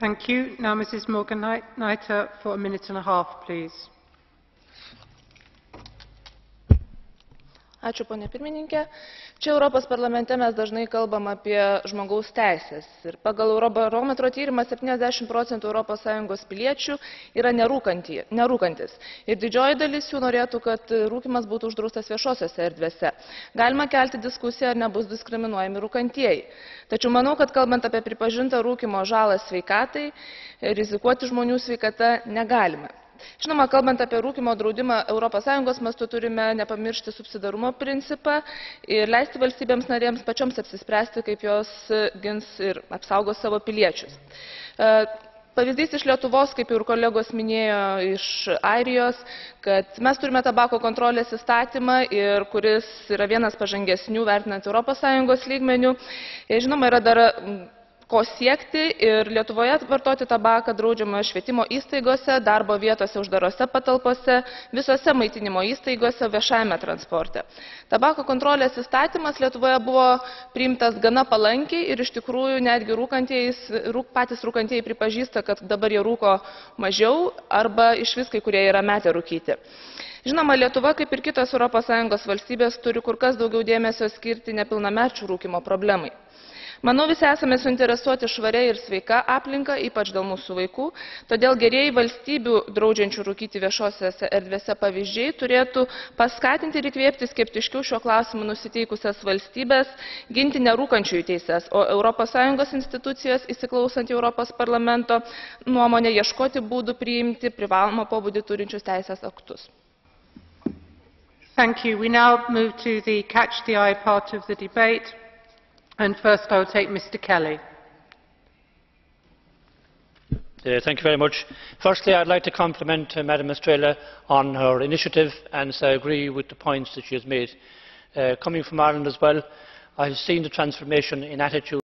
Thank you. Now Mrs. Morgan-Knighter for a minute and a half, please. Ačiū, ponia pirmininkė. Čia Europos parlamente mes dažnai kalbam apie žmogaus teisės. Ir pagal Eurobarometro tyrimą 70% Europos Sąjungos piliečių yra nerūkantis. Ir didžioji dalis jų norėtų, kad rūkymas būtų uždraustas viešosiose erdvėse. Galima kelti diskusiją, ar nebus diskriminuojami rūkantieji. Tačiau manau, kad kalbant apie pripažintą rūkymo žalą sveikatai, rizikuoti žmonių sveikata negalime. Žinoma, kalbant apie rūkymo draudimą Europos Sąjungos mastu, turime nepamiršti subsidiarumo principą ir leisti valstybėms narėms pačioms apsispręsti, kaip jos gins ir apsaugos savo piliečius. Pavyzdys iš Lietuvos, kaip ir kolegos minėjo iš Airijos, kad mes turime tabako kontrolės įstatymą, kuris yra vienas pažangesnių vertinant Europos Sąjungos lygmenių. Žinoma, yra dar ko siekti ir Lietuvoje vartoti tabaką draudžiama švietimo įstaigose, darbo vietose uždarose patalpose, visose maitinimo įstaigose, viešajame transporte. Tabako kontrolės įstatymas Lietuvoje buvo priimtas gana palankiai ir iš tikrųjų netgi patys rūkantieji pripažįsta, kad dabar jie rūko mažiau arba išvis kai kurie yra metę rūkyti. Žinoma, Lietuva, kaip ir kitos Europos Sąjungos valstybės, turi kur kas daugiau dėmesio skirti nepilnamečių rūkymo problemai. Manau, visi esame suinteresuoti švaria ir sveika aplinka, ypač dėl mūsų vaikų, todėl gerieji valstybių draudžiančių rūkyti viešosiose erdvėse pavyzdžiai turėtų paskatinti ir įkvėpti skeptiškiau šiuo klausimu nusiteikusias valstybės ginti nerūkančiųjų teises, o Europos Sąjungos institucijos, įsiklausant į Europos parlamento nuomonę, ieškoti būdų priimti privalomą pobūdį turinčius teisės aktus. Thank you. We now move to the Catch the Eye part of the debate. And first I will take Mr. Kelly. Thank you very much. Firstly, I would like to compliment Madam Estrela on her initiative, and I agree with the points that she has made. Coming from Ireland as well, I have seen the transformation in attitude